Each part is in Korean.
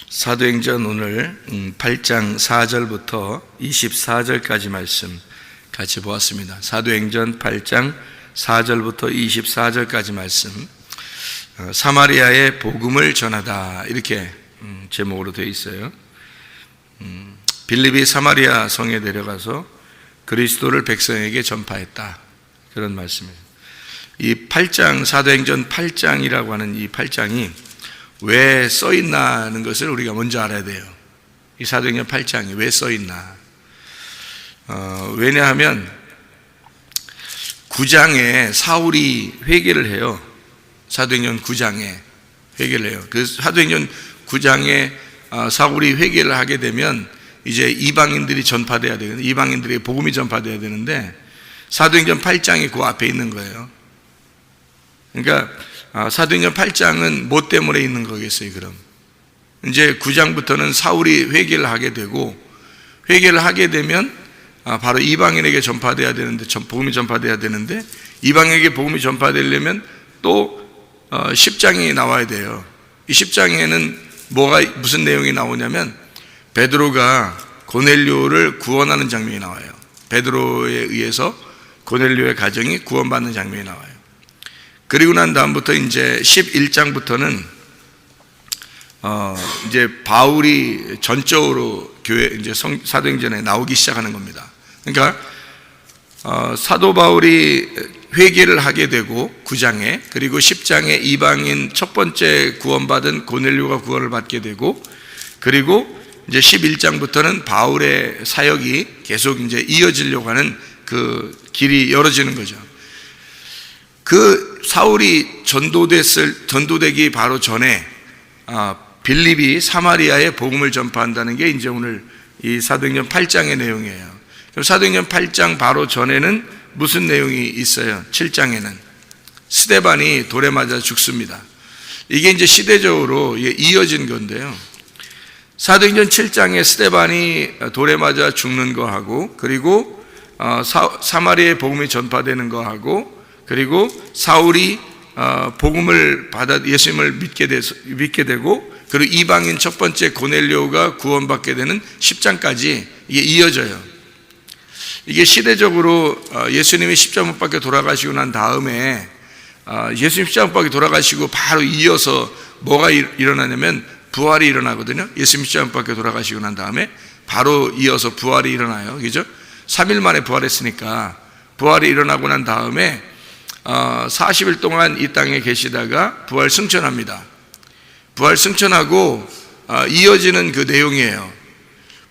사도행전 오늘 8장 4절부터 24절까지 말씀 같이 보았습니다. 사도행전 8장 4절부터 24절까지 말씀, 사마리아의 복음을 전하다, 이렇게 제목으로 되어 있어요. 빌립이 사마리아 성에 내려가서 그리스도를 백성에게 전파했다, 그런 말씀이에요. 이 8장, 사도행전 8장이라고 하는 이 8장이 왜 써있나는 것을 우리가 먼저 알아야 돼요. 이 사도행전 8장이 왜 써있나. 왜냐하면 9장에 사울이 회개를 해요. 사도행전 9장에 회개를 해요. 그 사도행전 9장에 사울이 회개를 하게 되면 이제 이방인들이 전파돼야 되는데, 이방인들에게 복음이 전파돼야 되는데, 사도행전 8장이 그 앞에 있는 거예요. 그러니까 사도행전 8장은 뭐 때문에 있는 거겠어요, 그럼? 이제 9장부터는 사울이 회개를 하게 되고, 회개를 하게 되면 바로 이방인에게 전파돼야 되는데, 복음이 전파돼야 되는데, 이방인에게 복음이 전파되려면 또 10장이 나와야 돼요. 이 10장에는 무슨 내용이 나오냐면, 베드로가 고넬료를 구원하는 장면이 나와요. 베드로에 의해서 고넬료의 가정이 구원받는 장면이 나와요. 그리고 난 다음부터 이제 11장부터는 이제 바울이 전적으로 교회 이제 사도행전에 나오기 시작하는 겁니다. 그러니까 사도 바울이 회개를 하게 되고 9장에, 그리고 10장에 이방인 첫 번째 구원받은 고넬료가 구원을 받게 되고, 그리고 이제 11장부터는 바울의 사역이 계속 이제 이어지려고 하는 그 길이 열어지는 거죠. 그 사울이 전도되기 바로 전에 빌립이 사마리아에 복음을 전파한다는 게 이제 오늘 이 사도행전 8장의 내용이에요. 그럼 사도행전 8장 바로 전에는 무슨 내용이 있어요? 7장에는 스데반이 돌에 맞아 죽습니다. 이게 이제 시대적으로 이어진 건데요. 사도행전 7장에 스데반이 돌에 맞아 죽는 거하고, 그리고 사마리아에 복음이 전파되는 거하고, 그리고 사울이 복음을 받아 예수님을 믿게 되고, 그리고 이방인 첫 번째 고넬료가 구원받게 되는 10장까지 이게 이어져요. 이게 시대적으로 예수님이 십자가 못 박혀 돌아가시고 난 다음에, 예수님 십자가 못 박혀 돌아가시고 바로 이어서 뭐가 일어나냐면 부활이 일어나거든요. 예수님 십자가 못 박혀 돌아가시고 난 다음에 바로 이어서 부활이 일어나요. 그죠? 3일 만에 부활했으니까 부활이 일어나고 난 다음에 40일 동안 이 땅에 계시다가 부활 승천합니다. 부활 승천하고 이어지는 그 내용이에요.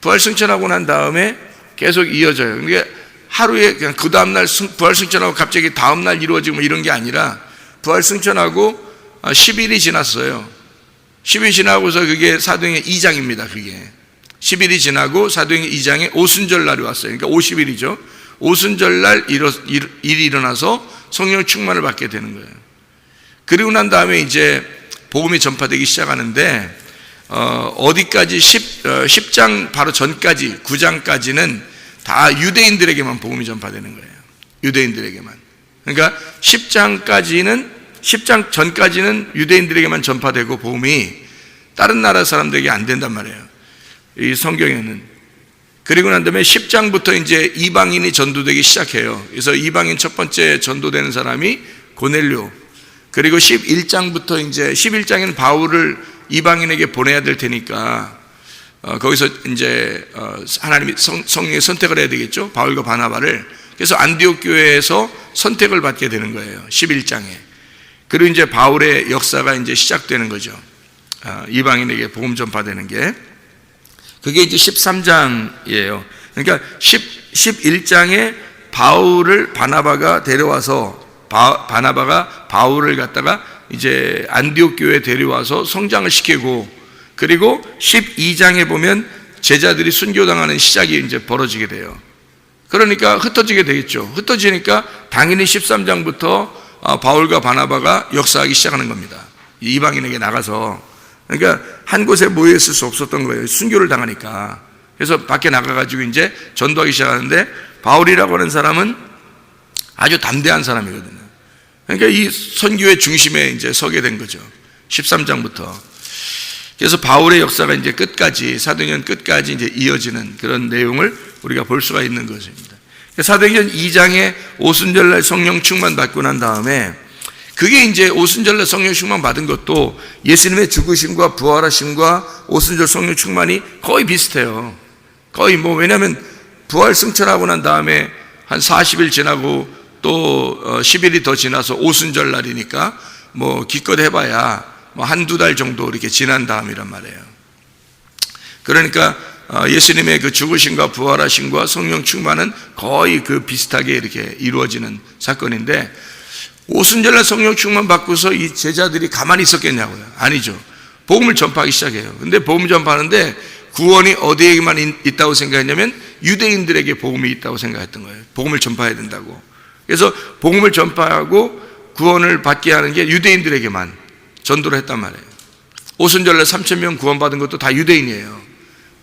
부활 승천하고 난 다음에 계속 이어져요. 그러니까 하루에 그냥 그 다음날 부활 승천하고 갑자기 다음날 이루어지고 뭐 이런 게 아니라, 부활 승천하고 10일이 지났어요. 10일이 지나고서 그게 사도행전 2장입니다. 그게 10일이 지나고 사도행전 2장에 오순절 날이 왔어요. 그러니까 50일이죠. 오순절 날 일이 일어나서 성령 충만을 받게 되는 거예요. 그리고 난 다음에 이제 복음이 전파되기 시작하는데, 어디까지 10장 바로 전까지 9장까지는 다 유대인들에게만 복음이 전파되는 거예요. 유대인들에게만. 그러니까 10장 전까지는 유대인들에게만 전파되고 복음이 다른 나라 사람들에게 안 된단 말이에요, 이 성경에는. 그리고 난 다음에 10장부터 이제 이방인이 전도되기 시작해요. 그래서 이방인 첫 번째 전도되는 사람이 고넬료. 그리고 11장부터 이제 11장에는 바울을 이방인에게 보내야 될 테니까 거기서 이제 하나님이 성령의 선택을 해야 되겠죠. 바울과 바나바를. 그래서 안디옥 교회에서 선택을 받게 되는 거예요, 11장에. 그리고 이제 바울의 역사가 이제 시작되는 거죠. 이방인에게 복음 전파되는 게. 그게 이제 13장이에요. 그러니까 11장에 바울을 바나바가 데려와서, 바나바가 바울을 갖다가 이제 안디옥 교회에 데려와서 성장을 시키고, 그리고 12장에 보면 제자들이 순교당하는 시작이 이제 벌어지게 돼요. 그러니까 흩어지게 되겠죠. 흩어지니까 당연히 13장부터 바울과 바나바가 역사하기 시작하는 겁니다. 이방인에게 나가서. 그러니까 한 곳에 모여 있을 수 없었던 거예요, 순교를 당하니까. 그래서 밖에 나가가지고 이제 전도하기 시작하는데, 바울이라고 하는 사람은 아주 담대한 사람이거든요. 그러니까 이 선교의 중심에 이제 서게 된 거죠, 13장부터. 그래서 바울의 역사가 이제 끝까지, 사도행전 끝까지 이제 이어지는 그런 내용을 우리가 볼 수가 있는 것입니다. 사도행전 2장에 오순절날 성령 충만 받고 난 다음에, 그게 이제 오순절날 성령 충만 받은 것도 예수님의 죽으심과 부활하심과 오순절 성령 충만이 거의 비슷해요. 거의 왜냐면 부활 승천하고 난 다음에 한 40일 지나고 또 10일이 더 지나서 오순절 날이니까 기껏 해봐야 한두 달 정도 이렇게 지난 다음이란 말이에요. 그러니까 예수님의 그 죽으심과 부활하심과 성령 충만은 거의 그 비슷하게 이렇게 이루어지는 사건인데, 오순절날 성령 충만 받고서 이 제자들이 가만히 있었겠냐고요? 아니죠. 복음을 전파하기 시작해요. 근데 복음 전파하는데 구원이 어디에만 있다고 생각했냐면 유대인들에게 복음이 있다고 생각했던 거예요. 복음을 전파해야 된다고. 그래서 복음을 전파하고 구원을 받게 하는 게 유대인들에게만 전도를 했단 말이에요. 오순절날 3,000명 구원받은 것도 다 유대인이에요.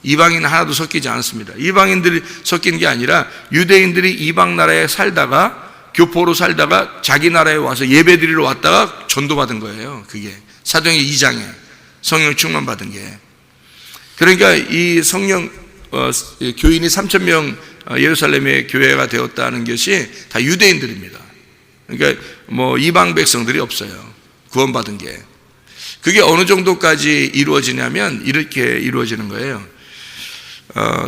이방인 하나도 섞이지 않았습니다. 이방인들이 섞인 게 아니라 유대인들이 이방 나라에 살다가, 교포로 살다가 자기 나라에 와서 예배드리러 왔다가 전도받은 거예요. 그게 사도행전 2장에 성령 충만 받은 게. 그러니까 이 성령 교인이 3,000명 예루살렘의 교회가 되었다는 것이 다 유대인들입니다. 그러니까 이방 백성들이 없어요. 구원받은 게. 그게 어느 정도까지 이루어지냐면 이렇게 이루어지는 거예요.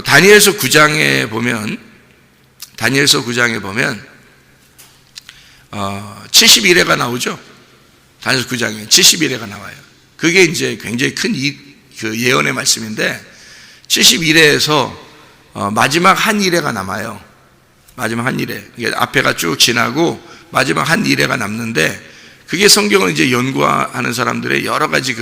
다니엘서 9장에 보면 70일회가 나오죠. 다니엘서 9장에 70일회가 나와요. 그게 이제 굉장히 큰 그 예언의 말씀인데, 71회에서 마지막 한 일회가 남아요. 마지막 한 일회. 앞에가 쭉 지나고 마지막 한 일회가 남는데, 그게 성경을 이제 연구하는 사람들의 여러 가지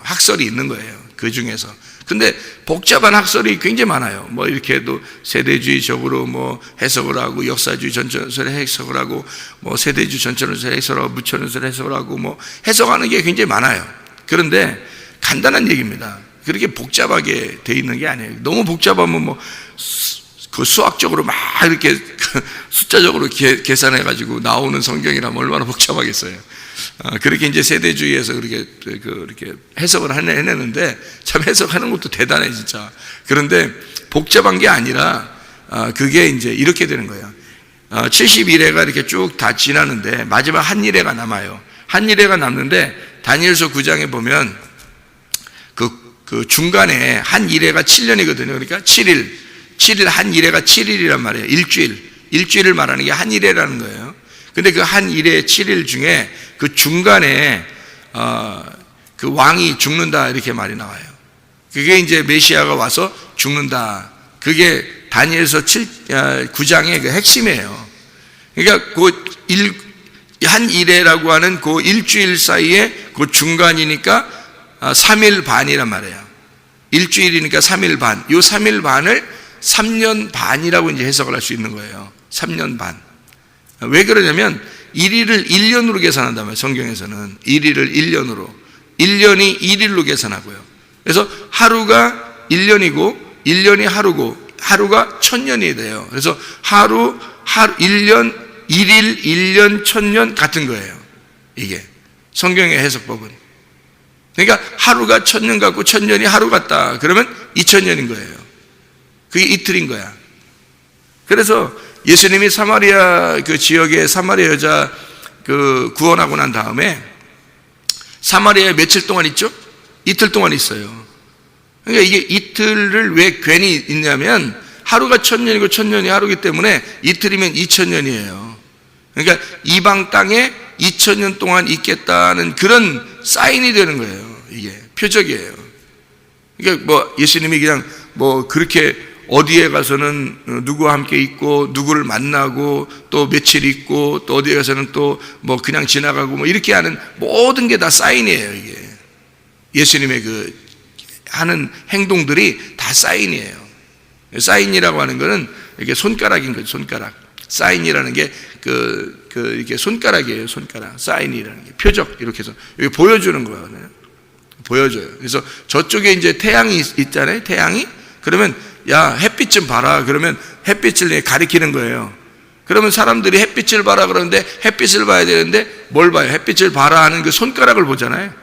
학설이 있는 거예요. 그 중에서. 근데 복잡한 학설이 굉장히 많아요. 이렇게도 세대주의적으로 해석을 하고, 역사주의 전천후설 해석을 하고, 세대주의 전천후설 해석을 하고, 무천후설 해석을 하고, 해석하는 게 굉장히 많아요. 그런데 간단한 얘기입니다. 그렇게 복잡하게 돼 있는 게 아니에요. 너무 복잡하면 그 수학적으로 막 이렇게 숫자적으로 계산해가지고 나오는 성경이라면 얼마나 복잡하겠어요. 그렇게 이제 세대주의에서 그렇게 해석을 해내는데, 참 해석하는 것도 대단해, 진짜. 그런데 복잡한 게 아니라, 그게 이제 이렇게 되는 거예요. 71회가 이렇게 쭉 다 지나는데, 마지막 한 일회가 남아요. 한 일회가 남는데, 다니엘서 9장에 보면, 그 중간에 한 일회가 7년이거든요. 그러니까 7일 한 일회가 7일이란 말이에요. 일주일을 말하는 게 한 일회라는 거예요. 근데 그 한 일회 7일 중에 그 중간에 그 왕이 죽는다 이렇게 말이 나와요. 그게 이제 메시아가 와서 죽는다. 그게 다니엘서 9장의 그 핵심이에요. 그러니까 한 일회라고 하는 그 일주일 사이에 그 중간이니까 3일 반이란 말이에요. 일주일이니까 3일 반. 이 3일 반을 3년 반이라고 이제 해석을 할 수 있는 거예요. 3년 반. 왜 그러냐면 1일을 1년으로 계산한단 말이에요. 성경에서는 1일을 1년으로. 1년이 1일로 계산하고요. 그래서 하루가 1년이고 1년이 하루고 하루가 1000년이 돼요. 그래서 하루 1년 1일 1년 1000년 같은 거예요. 이게 성경의 해석법은. 그러니까 하루가 1000년 같고 1000년이 하루 같다. 그러면 2000년인 거예요. 그게 이틀인 거야. 그래서 예수님이 사마리아 그 지역에 사마리아 여자 그 구원하고 난 다음에 사마리아에 며칠 동안 있죠? 이틀 동안 있어요. 그러니까 이게 이틀을 왜 괜히 있냐면 하루가 1000년이고 1000년이 하루기 때문에 이틀이면 2000년이에요. 그러니까 이방 땅에 2000년 동안 있겠다는 그런 사인이 되는 거예요. 이게 표적이에요. 그러니까 예수님이 그냥 그렇게 어디에 가서는 누구와 함께 있고 누구를 만나고 또 며칠 있고 또 어디에 가서는 또 그냥 지나가고 이렇게 하는 모든 게 다 사인이에요. 이게 예수님의 그 하는 행동들이 다 사인이에요. 사인이라고 하는 거는 이게 손가락인 거죠. 손가락. 사인이라는 게 이렇게 손가락이에요. 손가락. 사인이라는 게 표적 이렇게 해서 여기 보여주는 거예요. 보여줘요. 그래서 저쪽에 이제 태양이 있잖아요. 태양이 그러면 야 햇빛 좀 봐라. 그러면 햇빛을 가리키는 거예요. 그러면 사람들이 햇빛을 봐라 그러는데 햇빛을 봐야 되는데 뭘 봐요? 햇빛을 봐라 하는 그 손가락을 보잖아요.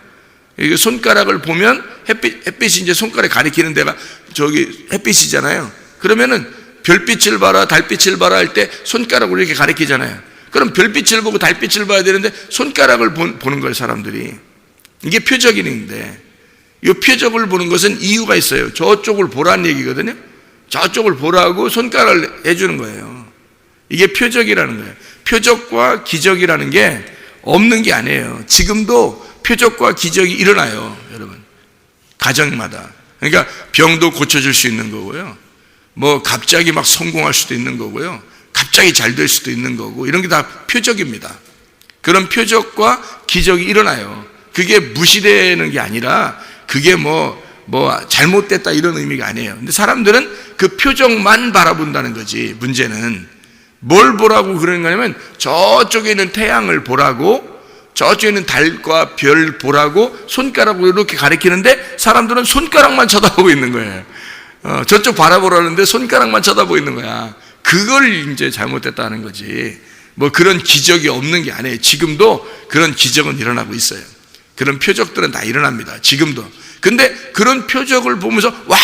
이게 손가락을 보면 햇빛이 이제 손가락에 가리키는 데가 저기 햇빛이잖아요. 그러면은 별빛을 봐라, 달빛을 봐라 할 때 손가락으로 이렇게 가리키잖아요. 그럼 별빛을 보고 달빛을 봐야 되는데 손가락을 보는 거예요, 사람들이. 이게 표적인데, 이 표적을 보는 것은 이유가 있어요. 저쪽을 보라는 얘기거든요. 저쪽을 보라고 손가락을 해주는 거예요. 이게 표적이라는 거예요. 표적과 기적이라는 게 없는 게 아니에요. 지금도 표적과 기적이 일어나요, 여러분. 가정마다. 그러니까 병도 고쳐줄 수 있는 거고요. 뭐 갑자기 막 성공할 수도 있는 거고요. 갑자기 잘 될 수도 있는 거고, 이런 게 다 표적입니다. 그런 표적과 기적이 일어나요. 그게 무시되는 게 아니라 그게 뭐 잘못됐다 이런 의미가 아니에요. 근데 사람들은 그 표적만 바라본다는 거지. 문제는 뭘 보라고 그러는 거냐면 저쪽에 있는 태양을 보라고, 저쪽에 있는 달과 별 보라고 손가락으로 이렇게 가리키는데 사람들은 손가락만 쳐다보고 있는 거예요. 저쪽 바라보라는데 손가락만 쳐다보고 있는 거야. 그걸 이제 잘못됐다는 거지. 뭐 그런 기적이 없는 게 아니에요. 지금도 그런 기적은 일어나고 있어요. 그런 표적들은 다 일어납니다. 지금도. 근데 그런 표적을 보면서 와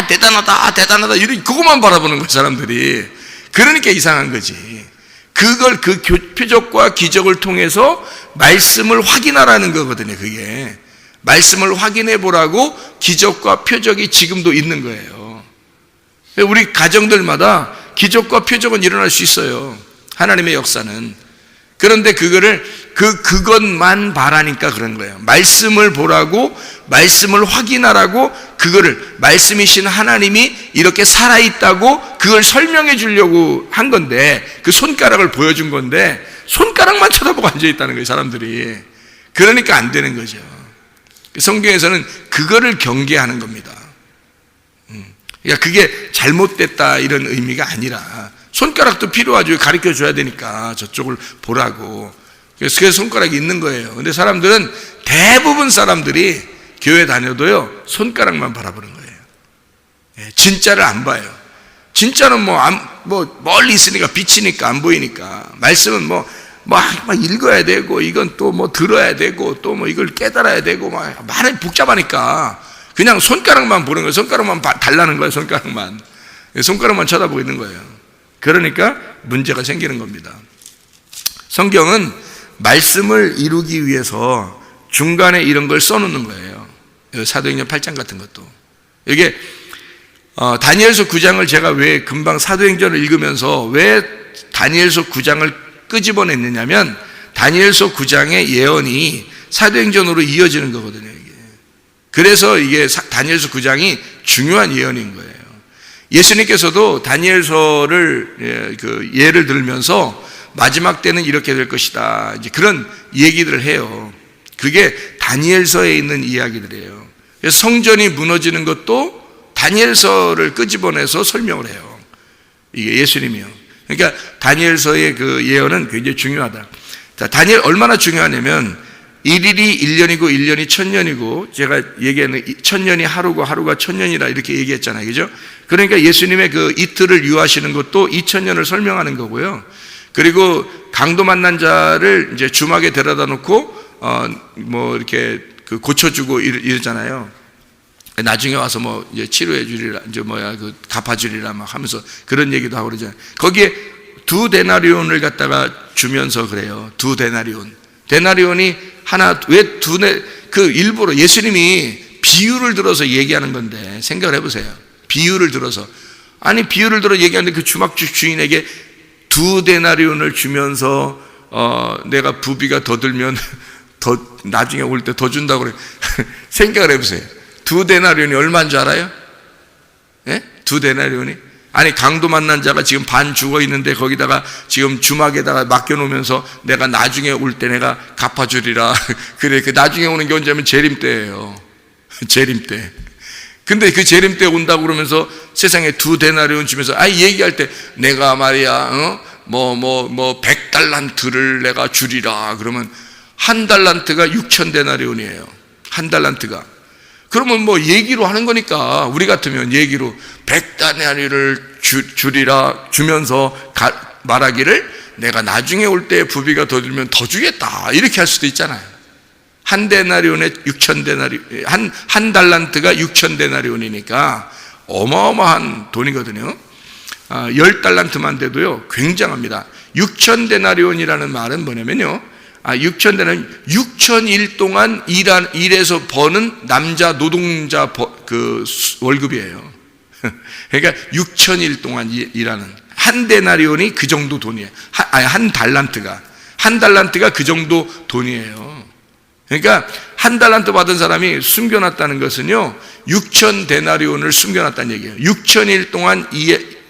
대단하다 대단하다 이런 그것만 바라보는 거예요, 사람들이. 그러니까 이상한 거지. 그걸 그 표적과 기적을 통해서 말씀을 확인하라는 거거든요. 그게 말씀을 확인해 보라고 기적과 표적이 지금도 있는 거예요. 우리 가정들마다 기적과 표적은 일어날 수 있어요, 하나님의 역사는. 그런데 그것만 바라니까 그런 거예요. 말씀을 보라고, 말씀을 확인하라고, 그거를 말씀이신 하나님이 이렇게 살아있다고 그걸 설명해 주려고 한 건데, 그 손가락을 보여준 건데 손가락만 쳐다보고 앉아있다는 거예요, 사람들이. 그러니까 안 되는 거죠. 성경에서는 그거를 경계하는 겁니다. 그러니까 그게 잘못됐다 이런 의미가 아니라, 손가락도 필요하죠. 가르쳐 줘야 되니까 저쪽을 보라고. 그래서 그 손가락이 있는 거예요. 근데 사람들은, 대부분 사람들이 교회 다녀도요 손가락만 바라보는 거예요. 진짜를 안 봐요. 진짜는 멀리 있으니까 비치니까 안 보이니까. 말씀은 막 읽어야 되고, 이건 또 뭐 들어야 되고, 또 뭐 이걸 깨달아야 되고, 말이 복잡하니까 그냥 손가락만 보는 거예요. 손가락만 달라는 거예요. 손가락만 쳐다보고 있는 거예요. 그러니까 문제가 생기는 겁니다. 성경은 말씀을 이루기 위해서 중간에 이런 걸 써놓는 거예요. 사도행전 8장 같은 것도. 이게 다니엘서 9장을 제가 왜 금방 사도행전을 읽으면서 왜 다니엘서 9장을 끄집어냈느냐면, 다니엘서 9장의 예언이 사도행전으로 이어지는 거거든요, 이게. 그래서 이게 다니엘서 9장이 중요한 예언인 거예요. 예수님께서도 다니엘서를 예를 들면서 마지막 때는 이렇게 될 것이다, 이제 그런 얘기들을 해요. 그게 다니엘서에 있는 이야기들이에요. 그래서 성전이 무너지는 것도 다니엘서를 끄집어내서 설명을 해요, 이게 예수님이요. 그러니까 다니엘서의 그 예언은 굉장히 중요하다. 자, 다니엘 얼마나 중요하냐면 1일이 1년이고 1년이 1000년이고, 제가 얘기하는 1000년이 하루고 하루가 1000년이라 이렇게 얘기했잖아요, 그죠? 그러니까 예수님의 그 이틀을 유하시는 것도 2000년을 설명하는 거고요. 그리고 강도 만난 자를 이제 주막에 데려다 놓고 이렇게 고쳐주고 이러잖아요. 나중에 와서 이제 치료해 주리라, 이제 갚아 주리라 막 하면서 그런 얘기도 하고 그러잖아요. 거기에 2데나리온을 갖다가 주면서 그래요. 2데나리온. 데나리온이 하나, 일부러 예수님이 비유를 들어서 얘기하는 건데, 생각을 해보세요. 비유를 들어서. 아니, 비유를 들어 얘기하는데 그 주막주 주인에게 2데나리온을 주면서, 내가 부비가 더 들면 나중에 올 때 더 준다고 그래. 생각을 해보세요. 2데나리온이 얼마인 줄 알아요? 예? 2데나리온이? 아니, 강도 만난 자가 지금 반 죽어 있는데 거기다가 지금 주막에다가 맡겨놓으면서 내가 나중에 올 때 내가 갚아주리라. 그래, 그 나중에 오는 게 언제면 재림 때예요. 재림 때. 근데 그 재림 때 온다고 그러면서 세상에 2데나리온 주면서, 얘기할 때 내가 말이야, 100달란트를 내가 주리라. 그러면 1달란트가 6000데나리온이에요. 1달란트가. 그러면 얘기로 하는 거니까, 우리 같으면 얘기로 100데나리온을 주리라 주면서 말하기를 내가 나중에 올 때 부비가 더 들면 더 주겠다, 이렇게 할 수도 있잖아요. 한 데나리온에 6천 데나리, 한 달란트가 6천 데나리온이니까 어마어마한 돈이거든요. 10달란트만 돼도요, 굉장합니다. 6천 데나리온이라는 말은 뭐냐면요, 6천 데나리온, 6천일 동안 일해서 버는 남자 노동자 그 월급이에요. 그러니까 6천일 동안 일하는 한 데나리온이 그 정도 돈이에요. 한 달란트가 그 정도 돈이에요. 그러니까 한 달란트 받은 사람이 숨겨놨다는 것은요, 6천 데나리온을 숨겨놨다는 얘기예요. 6천일 동안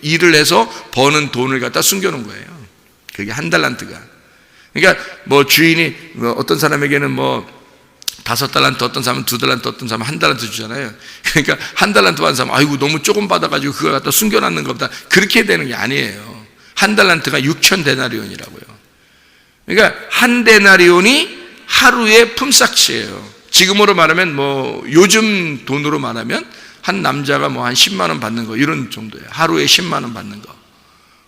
일을 해서 버는 돈을 갖다 숨겨놓은 거예요. 그게 한 달란트가. 그러니까 뭐 주인이 어떤 사람에게는 뭐 5달란트, 어떤 사람은 2달란트, 어떤 사람은 1달란트 주잖아요. 그러니까 한 달란트 받은 사람은 아이고 너무 조금 받아가지고 그걸 갖다 숨겨놨는 것보다 그렇게 되는 게 아니에요. 한 달란트가 6천 데나리온이라고요. 그러니까 한 데나리온이 하루의 품삯이에요. 지금으로 말하면 뭐 요즘 돈으로 말하면 한 남자가 뭐 한 10만 원 받는 거 이런 정도예요. 하루에 10만 원 받는 거.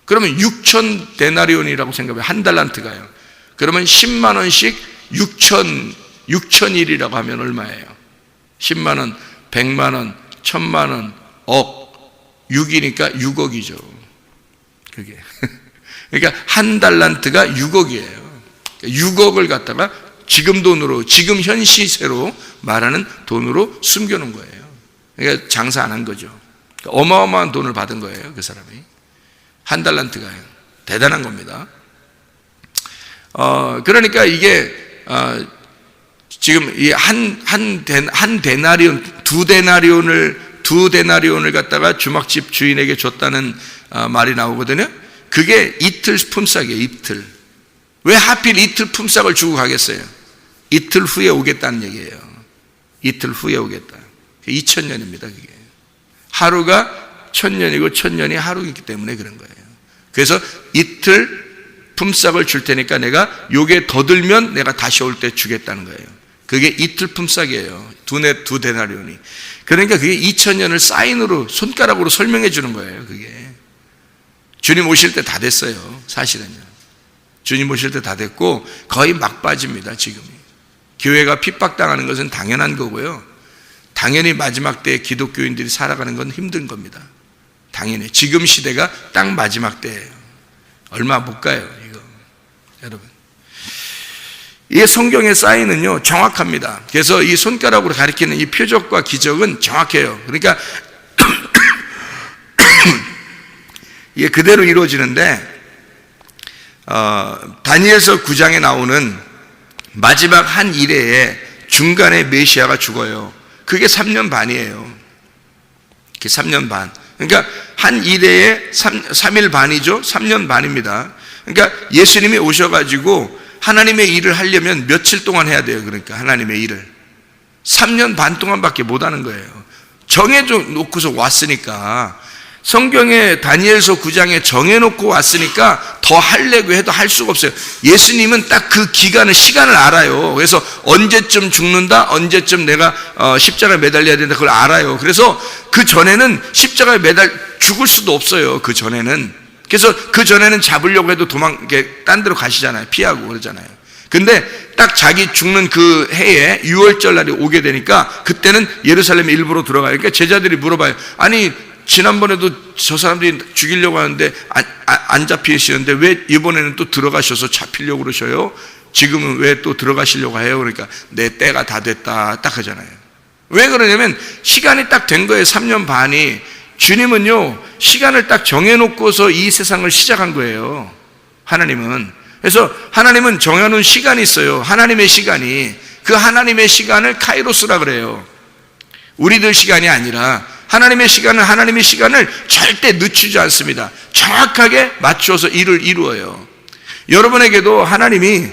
그러면 6천 데나리온이라고 생각해요. 한 달란트가요. 그러면 10만 원씩 6천일이라고 하면 얼마예요? 10만 원, 100만 원, 1000만 원, 억, 6이니까 6억이죠. 그게. 그러니까 한 달란트가 6억이에요. 6억을 갖다가 지금 돈으로, 지금 현 시세로 말하는 돈으로 숨겨놓은 거예요. 그러니까 장사 안 한 거죠. 어마어마한 돈을 받은 거예요, 그 사람이. 한 달란트가요. 대단한 겁니다. 그러니까 이게, 지금 이 한 데나리온, 두 데나리온을 갖다가 주막집 주인에게 줬다는 말이 나오거든요. 그게 이틀 품삯이에요, 이틀. 왜 하필 이틀 품삯을 주고 가겠어요? 이틀 후에 오겠다는 얘기예요. 이틀 후에 오겠다. 2000년입니다, 그게. 하루가 1000년이고 1000년이 하루이기 때문에 그런 거예요. 그래서 이틀 품삯을 줄 테니까 내가 요게 더 들면 내가 다시 올 때 주겠다는 거예요. 그게 이틀 품삯이에요. 두 데나리온이. 그러니까 그게 2000년을 사인으로, 손가락으로 설명해 주는 거예요, 그게. 주님 오실 때 다 됐어요, 사실은요. 주님 오실 때 다 됐고 거의 막바지입니다, 지금이. 교회가 핍박당하는 것은 당연한 거고요. 당연히 마지막 때에 기독교인들이 살아가는 건 힘든 겁니다. 당연히. 지금 시대가 딱 마지막 때예요. 얼마 못 가요, 이거. 여러분. 이 성경의 사인은요, 정확합니다. 그래서 이 손가락으로 가리키는 이 표적과 기적은 정확해요. 그러니까, 이게 그대로 이루어지는데, 다니엘서 9장에 나오는 마지막 한 일회에 중간에 메시아가 죽어요. 그게 3년 반이에요. 그게 3년 반. 그러니까 한 일회에 3일 반이죠. 3년 반입니다. 그러니까 예수님이 오셔가지고 하나님의 일을 하려면 며칠 동안 해야 돼요. 그러니까 하나님의 일을 3년 반 동안밖에 못 하는 거예요. 정해져 놓고서 왔으니까. 성경에 다니엘서 9장에 정해놓고 왔으니까 더 하려고 해도 할 수가 없어요. 예수님은 딱 그 기간을, 시간을 알아요. 그래서 언제쯤 죽는다, 언제쯤 내가 십자가에 매달려야 된다, 그걸 알아요. 그래서 그 전에는 십자가에 죽을 수도 없어요, 그 전에는. 그래서 그 전에는 잡으려고 해도 딴 데로 가시잖아요. 피하고 그러잖아요. 근데 딱 자기 죽는 그 해에 6월절 날이 오게 되니까 그때는 예루살렘에 일부러 들어가요. 그러니까 제자들이 물어봐요. 아니, 지난번에도 저 사람들이 죽이려고 하는데 안 잡히시는데 왜 이번에는 또 들어가셔서 잡히려고 그러셔요? 지금은 왜 또 들어가시려고 해요? 그러니까 내 때가 다 됐다 딱 하잖아요. 왜 그러냐면 시간이 딱 된 거예요. 3년 반이. 주님은요, 시간을 딱 정해놓고서 이 세상을 시작한 거예요, 하나님은. 그래서 하나님은 정해놓은 시간이 있어요. 하나님의 시간이. 그 하나님의 시간을 카이로스라 그래요. 우리들 시간이 아니라 하나님의 시간을 절대 늦추지 않습니다. 정확하게 맞춰서 일을 이루어요. 여러분에게도 하나님의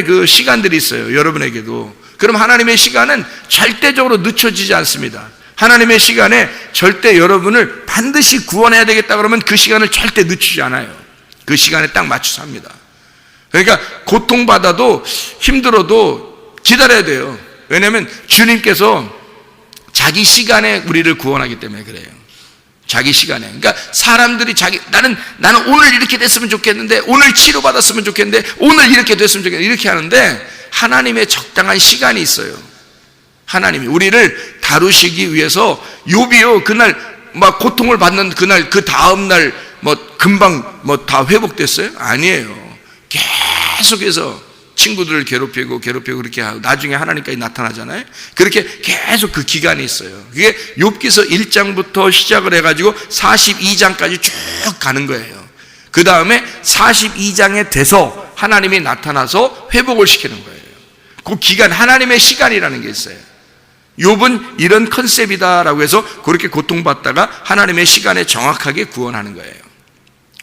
그 시간들이 있어요. 여러분에게도. 그럼 하나님의 시간은 절대적으로 늦춰지지 않습니다. 하나님의 시간에 절대 여러분을 반드시 구원해야 되겠다 그러면 그 시간을 절대 늦추지 않아요. 그 시간에 딱 맞춰서 합니다. 그러니까 고통받아도 힘들어도 기다려야 돼요. 왜냐하면 주님께서 자기 시간에 우리를 구원하기 때문에 그래요. 자기 시간에. 그러니까 사람들이 나는 오늘 이렇게 됐으면 좋겠는데, 오늘 치료받았으면 좋겠는데, 오늘 이렇게 됐으면 좋겠는데, 이렇게 하는데, 하나님의 적당한 시간이 있어요. 하나님이 우리를 다루시기 위해서. 욥이요, 그날 막 고통을 받는 그날, 그 다음날 뭐 금방 뭐 다 회복됐어요? 아니에요. 계속해서 친구들을 괴롭히고 그렇게 하고 나중에 하나님까지 나타나잖아요. 그렇게 계속 그 기간이 있어요. 그게 욥기서 1장부터 시작을 해가지고 42장까지 쭉 가는 거예요. 그 다음에 42장에 돼서 하나님이 나타나서 회복을 시키는 거예요. 그 기간, 하나님의 시간이라는 게 있어요. 욥은 이런 컨셉이다라고 해서 그렇게 고통받다가 하나님의 시간에 정확하게 구원하는 거예요.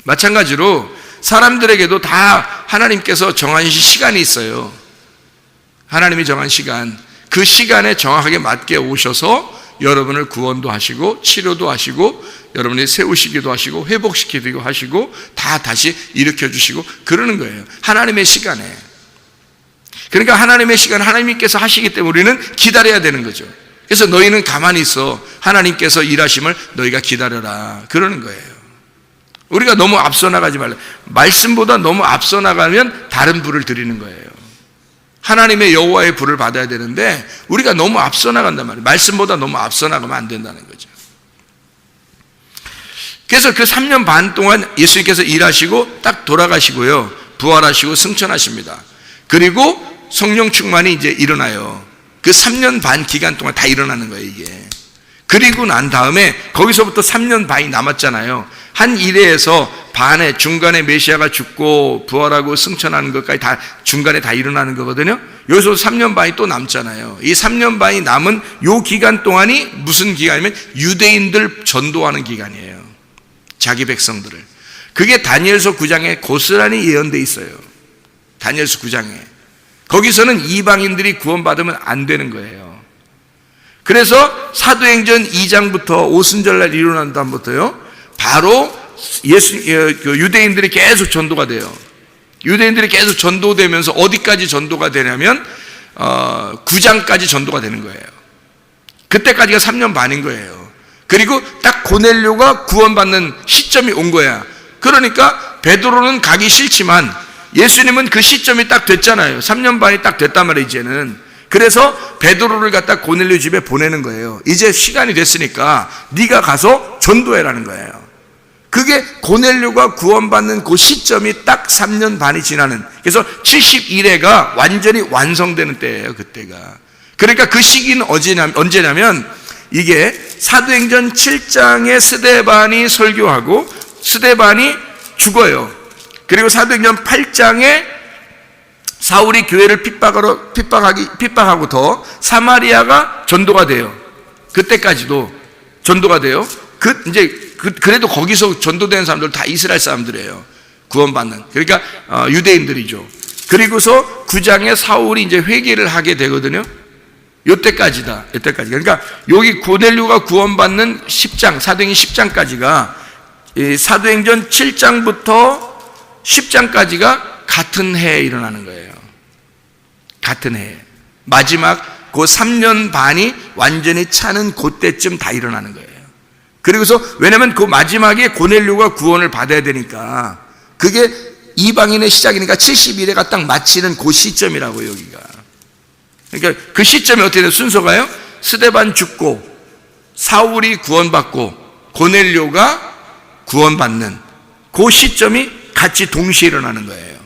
마찬가지로 사람들에게도 다 하나님께서 정한 시간이 있어요. 하나님이 정한 시간, 그 시간에 정확하게 맞게 오셔서 여러분을 구원도 하시고 치료도 하시고 여러분이 세우시기도 하시고 회복시키기도 하시고 다 다시 일으켜 주시고 그러는 거예요. 하나님의 시간에. 그러니까 하나님의 시간, 하나님께서 하시기 때문에 우리는 기다려야 되는 거죠. 그래서 너희는 가만히 있어, 하나님께서 일하심을 너희가 기다려라, 그러는 거예요. 우리가 너무 앞서 나가지 말라. 말씀보다 너무 앞서 나가면 다른 불을 드리는 거예요. 하나님의 여호와의 불을 받아야 되는데 우리가 너무 앞서 나간단 말이에요. 말씀보다 너무 앞서 나가면 안 된다는 거죠. 그래서 그 3년 반 동안 예수님께서 일하시고 딱 돌아가시고요, 부활하시고 승천하십니다. 그리고 성령 충만이 이제 일어나요. 그 3년 반 기간 동안 다 일어나는 거예요, 이게. 그리고 난 다음에 거기서부터 3년 반이 남았잖아요. 한 일회에서 반에 중간에 메시아가 죽고 부활하고 승천하는 것까지 다 중간에 다 일어나는 거거든요. 여기서 3년 반이 또 남잖아요. 이 3년 반이 남은 요 기간 동안이 무슨 기간이면 유대인들 전도하는 기간이에요. 자기 백성들을. 그게 다니엘서 9장에 고스란히 예언되어 있어요. 다니엘서 9장에. 거기서는 이방인들이 구원받으면 안 되는 거예요. 그래서 사도행전 2장부터 오순절날 일어난 다음부터요, 바로 유대인들이 계속 전도가 돼요. 유대인들이 계속 전도되면서 어디까지 전도가 되냐면 9장까지 전도가 되는 거예요. 그때까지가 3년 반인 거예요. 그리고 딱 고넬료가 구원받는 시점이 온 거야. 그러니까 베드로는 가기 싫지만 예수님은 그 시점이 딱 됐잖아요. 3년 반이 딱 됐단 말이에요, 이제는. 그래서 베드로를 갖다 고넬료 집에 보내는 거예요. 이제 시간이 됐으니까 네가 가서 전도해라는 거예요. 그게 고넬료가 구원받는 그 시점이 딱 3년 반이 지나는, 그래서 71회가 완전히 완성되는 때예요, 그때가. 그러니까 그 시기는 언제냐면 이게 사도행전 7장에 스데반이 설교하고 스데반이 죽어요. 그리고 사도행전 8장에 사울이 교회를 핍박하고 더 사마리아가 전도가 돼요. 그때까지도 전도가 돼요. 그래도 거기서 전도되는 사람들 다 이스라엘 사람들이에요. 구원받는. 그러니까 유대인들이죠. 그리고서 9장에 사울이 이제 회개를 하게 되거든요. 요때까지다. 요때까지. 그러니까 여기 고넬료가 구원받는 10장, 사도행전 10장까지가 사도행전 7장부터 10장까지가 같은 해에 일어나는 거예요. 같은 해에. 마지막 그 3년 반이 완전히 차는 그때쯤 다 일어나는 거예요. 그리고서 왜냐면 그 마지막에 고넬료가 구원을 받아야 되니까 그게 이방인의 시작이니까 71회가 딱 마치는 그 시점이라고요, 여기가. 그러니까 그 시점이 어떻게 돼요? 순서가요? 스데반 죽고 사울이 구원받고 고넬료가 구원받는 그 시점이 같이 동시에 일어나는 거예요.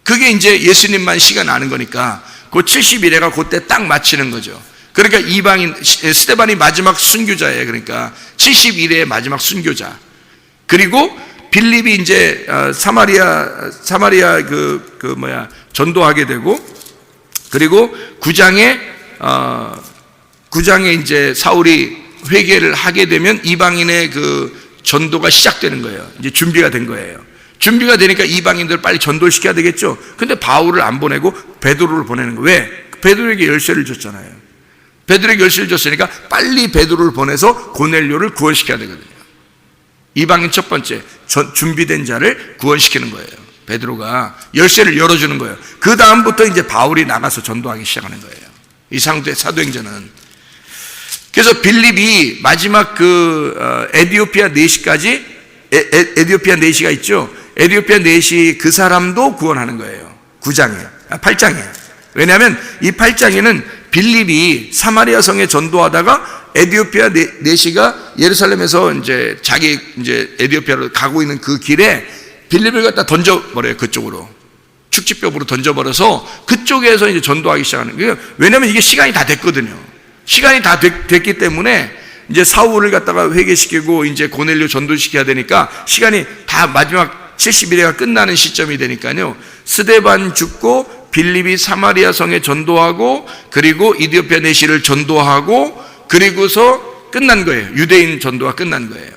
그게 이제 예수님만 시간 아는 거니까 그 71회가 그때 딱 마치는 거죠. 그러니까 이방인 스데반이 마지막 순교자예요. 그러니까 71회의 마지막 순교자. 그리고 빌립이 이제 사마리아 전도하게 되고, 그리고 9장에 이제 사울이 회개를 하게 되면 이방인의 그 전도가 시작되는 거예요. 이제 준비가 된 거예요. 준비가 되니까 이방인들 빨리 전도를 시켜야 되겠죠. 근데 바울을 안 보내고 베드로를 보내는 거예요. 왜? 베드로에게 열쇠를 줬잖아요. 베드로에게 열쇠를 줬으니까 빨리 베드로를 보내서 고넬료를 구원시켜야 되거든요. 이방인 첫 번째 준비된 자를 구원시키는 거예요. 베드로가 열쇠를 열어주는 거예요. 그 다음부터 이제 바울이 나가서 전도하기 시작하는 거예요. 이 사도행전은. 그래서 빌립이 마지막 에디오피아 내시까지, 에디오피아 내시가 있죠. 에디오피아 내시 그 사람도 구원하는 거예요. 8장에. 왜냐하면 이 8장에는 빌립이 사마리아 성에 전도하다가 에디오피아 내시가 예루살렘에서 자기 에디오피아로 가고 있는 그 길에 빌립을 갖다 던져버려요. 그쪽으로 축지벽으로 던져버려서 그쪽에서 이제 전도하기 시작하는 거예요. 왜냐하면 이게 시간이 다 됐거든요. 시간이 다 됐기 때문에 이제 사울을 갖다가 회개시키고 이제 고넬료 전도시켜야 되니까 시간이 다 마지막 70일에가 끝나는 시점이 되니까요. 스데반 죽고 빌립이 사마리아 성에 전도하고 그리고 이디오피아 내시를 전도하고 그리고서 끝난 거예요. 유대인 전도가 끝난 거예요.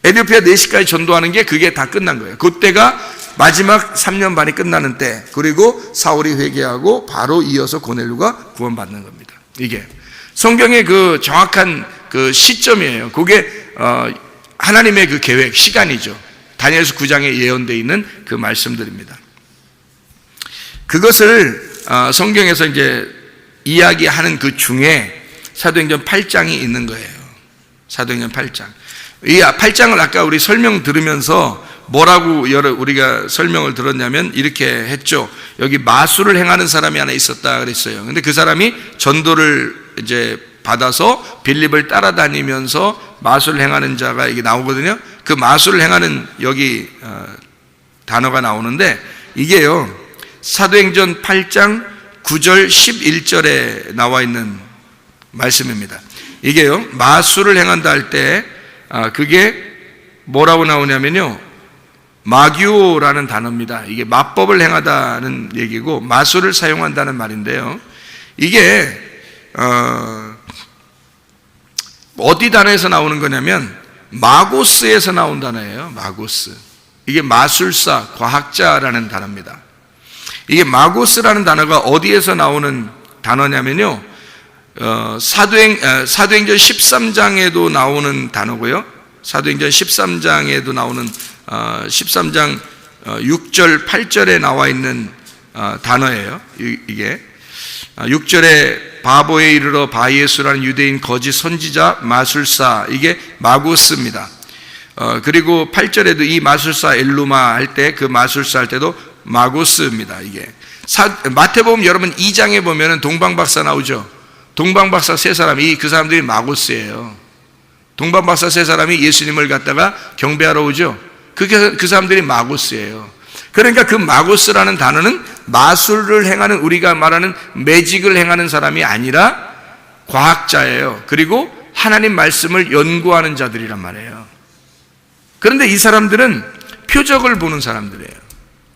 에디오피아 내시까지 전도하는 게 그게 다 끝난 거예요. 그때가 마지막 3년 반이 끝나는 때, 그리고 사울이 회개하고 바로 이어서 고넬료가 구원받는 겁니다. 이게 성경의 그 정확한 그 시점이에요. 그게 하나님의 그 계획, 시간이죠. 다니엘서 9장에 예언되어 있는 그 말씀들입니다. 그것을 성경에서 이제 이야기하는 그 중에 사도행전 8장이 있는 거예요. 사도행전 8장. 이 8장을 아까 우리 설명 들으면서 뭐라고 우리가 설명을 들었냐면 이렇게 했죠. 여기 마술을 행하는 사람이 하나 있었다 그랬어요. 근데 그 사람이 전도를 이제 받아서 빌립을 따라다니면서 마술을 행하는 자가 이게 나오거든요. 그 마술을 행하는 여기 단어가 나오는데 이게요. 사도행전 8장 9절 11절에 나와 있는 말씀입니다. 이게요. 마술을 행한다 할 때 그게 뭐라고 나오냐면요. 마기오라는 단어입니다. 이게 마법을 행하다는 얘기고 마술을 사용한다는 말인데요. 이게 어디 단어에서 나오는 거냐면 마고스에서 나온 단어예요. 마고스. 이게 마술사, 과학자라는 단어입니다. 이게 마고스라는 단어가 어디에서 나오는 단어냐면요. 사도행전 13장에도 나오는 단어고요. 사도행전 13장에도 나오는 13장 6절 8절에 나와 있는 단어예요. 이게 6절에 바보에 이르러 바예수라는 유대인 거짓 선지자 마술사, 이게 마고스입니다. 그리고 8절에도 이 마술사 엘루마 할 때 그 마술사 할 때도 마고스입니다. 이게 마태복음 여러분 2장에 보면은 동방박사 나오죠. 동방박사 세 사람이 그 사람들이 마고스예요. 동방박사 세 사람이 예수님을 갖다가 경배하러 오죠. 그 사람들이 마고스예요. 그러니까 그 마고스라는 단어는 마술을 행하는, 우리가 말하는 매직을 행하는 사람이 아니라 과학자예요. 그리고 하나님 말씀을 연구하는 자들이란 말이에요. 그런데 이 사람들은 표적을 보는 사람들이에요.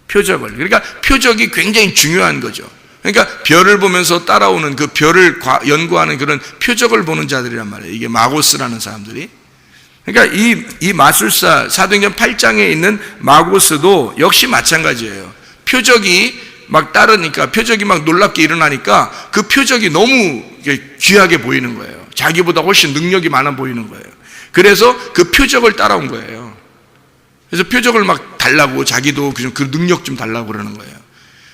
표적을. 그러니까 표적이 굉장히 중요한 거죠. 그러니까 별을 보면서 따라오는 그 별을 연구하는 그런 표적을 보는 자들이란 말이에요. 이게 마고스라는 사람들이. 그러니까 이 마술사, 사도행전 8장에 있는 마고스도 역시 마찬가지예요. 표적이 막 따르니까, 표적이 막 놀랍게 일어나니까 그 표적이 너무 귀하게 보이는 거예요. 자기보다 훨씬 능력이 많아 보이는 거예요. 그래서 그 표적을 따라온 거예요. 그래서 표적을 막 달라고, 자기도 그 능력 좀 달라고 그러는 거예요.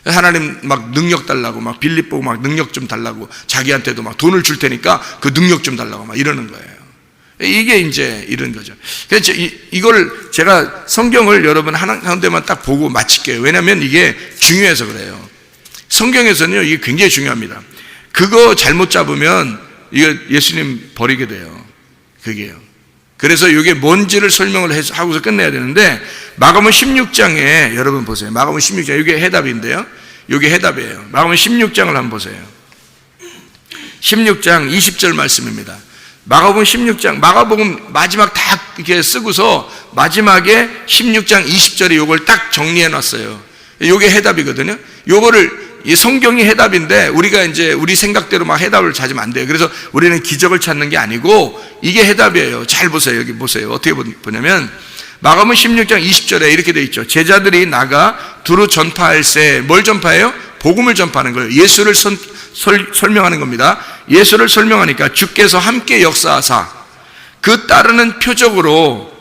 하나님 막 능력 달라고, 막 빌립 보고 막 능력 좀 달라고, 자기한테도 막 돈을 줄 테니까 그 능력 좀 달라고 막 이러는 거예요. 이게 이제 이런 거죠. 그래서 이걸 제가 성경을 여러분 하나만 딱 보고 마칠게요. 왜냐하면 이게 중요해서 그래요. 성경에서는요, 이게 굉장히 중요합니다. 그거 잘못 잡으면 이거 예수님 버리게 돼요. 그게요. 그래서 이게 뭔지를 설명을 하고서 끝내야 되는데, 마가복음 16장에 여러분 보세요. 마가복음 16장, 이게 해답인데요. 이게 해답이에요. 마가복음 16장을 한번 보세요. 16장 20절 말씀입니다. 마가복음 16장, 마가복음 마지막 다 이렇게 쓰고서 마지막에 16장 20절에 요걸 딱 정리해 놨어요. 요게 해답이거든요. 요거를, 이 성경이 해답인데 우리가 이제 우리 생각대로 막 해답을 찾으면 안 돼요. 그래서 우리는 기적을 찾는 게 아니고 이게 해답이에요. 잘 보세요. 여기 보세요. 어떻게 보냐면 마가복음 16장 20절에 이렇게 돼 있죠. 제자들이 나가 두루 전파할세. 뭘 전파해요? 복음을 전파하는 거예요. 예수를 설명하는 겁니다. 예수를 설명하니까 주께서 함께 역사하사 그 따르는 표적으로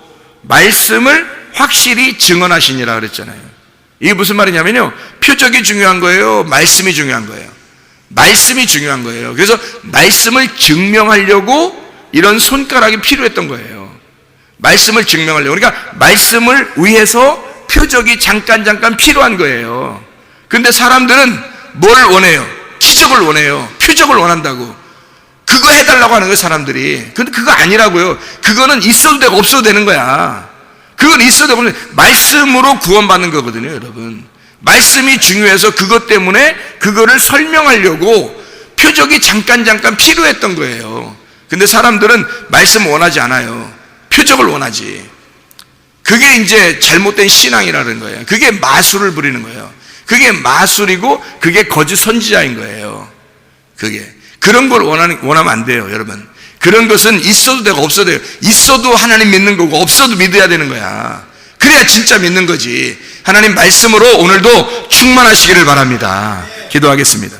말씀을 확실히 증언하시니라 그랬잖아요. 이게 무슨 말이냐면요, 표적이 중요한 거예요, 말씀이 중요한 거예요. 말씀이 중요한 거예요. 그래서 말씀을 증명하려고 이런 손가락이 필요했던 거예요. 말씀을 증명하려고. 그러니까 말씀을 위해서 표적이 잠깐 필요한 거예요. 근데 사람들은 뭘 원해요? 기적을 원해요. 표적을 원한다고. 그거 해달라고 하는 거예요, 사람들이. 근데 그거 아니라고요. 그거는 있어도 되고 없어도 되는 거야. 그건 있어도 되고, 말씀으로 구원받는 거거든요, 여러분. 말씀이 중요해서 그것 때문에 그거를 설명하려고 표적이 잠깐 필요했던 거예요. 근데 사람들은 말씀 원하지 않아요. 표적을 원하지. 그게 이제 잘못된 신앙이라는 거예요. 그게 마술을 부리는 거예요. 그게 마술이고 그게 거짓 선지자인 거예요. 그게. 그런 걸 원하면 안 돼요, 여러분. 그런 것은 있어도 되고 없어도 돼요. 있어도 하나님 믿는 거고 없어도 믿어야 되는 거야. 그래야 진짜 믿는 거지. 하나님 말씀으로 오늘도 충만하시기를 바랍니다. 기도하겠습니다.